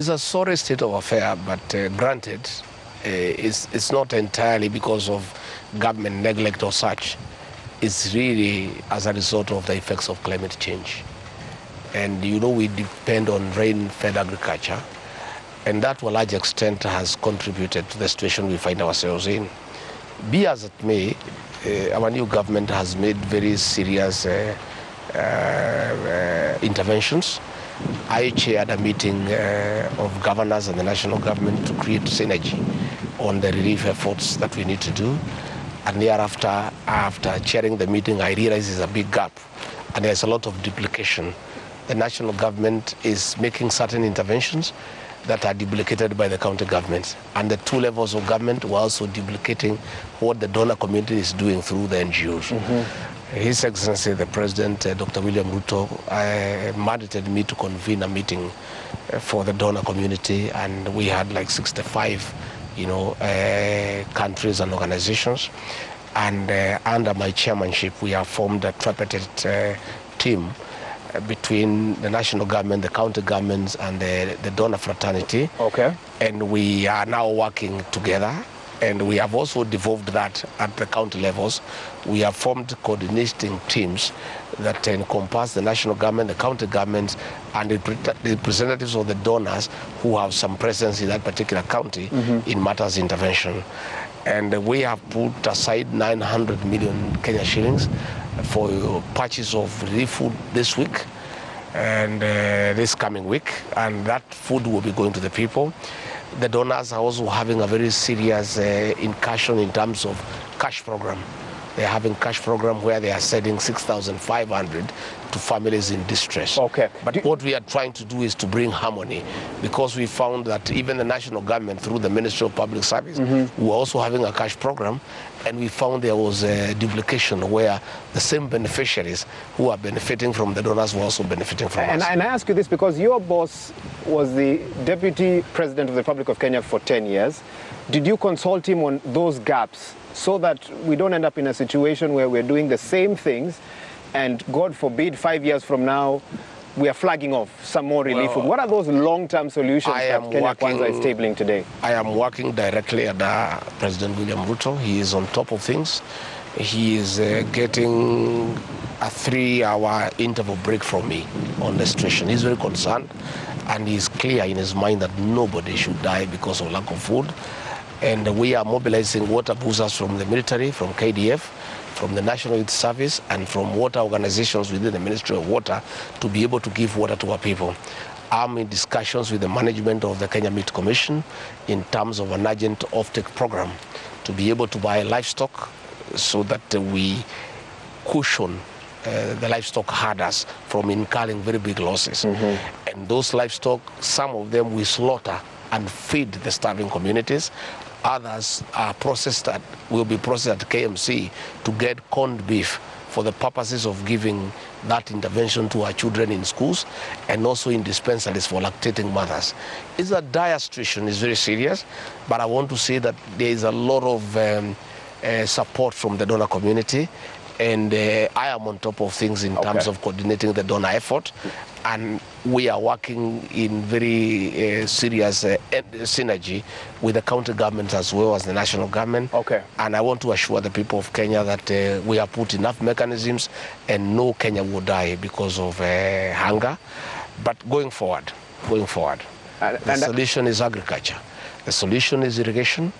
It's a sorry state of affair, but granted, it's not entirely because of government neglect or such. It's really as a result of the effects of climate change. And you know, we depend on rain-fed agriculture, and that to a large extent has contributed to the situation we find ourselves in. Be as it may, our new government has made very serious interventions. I chaired a meeting of governors and the national government to create synergy on the relief efforts that we need to do. And thereafter, after chairing the meeting, I realized there's a big gap and there's a lot of duplication. The national government is making certain interventions that are duplicated by the county governments. And the two levels of government were also duplicating what the donor community is doing through the NGOs. Mm-hmm. His Excellency, the President, Dr. William Ruto, mandated me to convene a meeting for the donor community, and we had like 65, countries and organizations. And under my chairmanship, we have formed a tripartite team between the national government, the county governments, and the donor fraternity. Okay. And we are now working together. And we have also devolved that at the county levels. We have formed coordinating teams that encompass the national government, the county governments, and the representatives of the donors who have some presence in that particular county in matters intervention. And we have put aside 900 million Kenya shillings for purchase of relief food this week and this coming week. And that food will be going to the people. The donors are also having a very serious incursion in terms of cash program. They're having cash program where they are sending 6,500 to families in distress. Okay. But what we are trying to do is to bring harmony, because we found that even the national government through the Ministry of Public Service were also having a cash program, and we found there was a duplication where the same beneficiaries who are benefiting from the donors were also benefiting from us. And I ask you this because your boss was the Deputy President of the Republic of Kenya for 10 years. Did you consult him on those gaps so that we don't end up in a situation where we're doing the same things and, God forbid, 5 years from now, we are flagging off some more relief food? What are those long-term solutions that Kenya Kwanza is tabling today? I am working directly under President William Ruto. He is on top of things. He is getting a 3-hour interval break from me on the situation. He's very concerned, and he's clear in his mind that nobody should die because of lack of food. And we are mobilizing water boosters from the military, from KDF, from the National Youth Service, and from water organizations within the Ministry of Water to be able to give water to our people. I'm in discussions with the management of the Kenya Meat Commission in terms of an urgent offtake program to be able to buy livestock so that we cushion the livestock herders from incurring very big losses. And those livestock, some of them we slaughter and feed the starving communities. Others are will be processed at KMC to get corned beef for the purposes of giving that intervention to our children in schools and also in dispensaries for lactating mothers. It's a dire situation, it's very serious, but I want to say that there is a lot of support from the donor community, and I am on top of things in terms of coordinating the donor effort, and we are working in very serious synergy with the county governments as well as the national government. And I want to assure the people of Kenya that we have put enough mechanisms and no Kenya will die because of hunger. But going forward, the solution is agriculture. The solution is irrigation.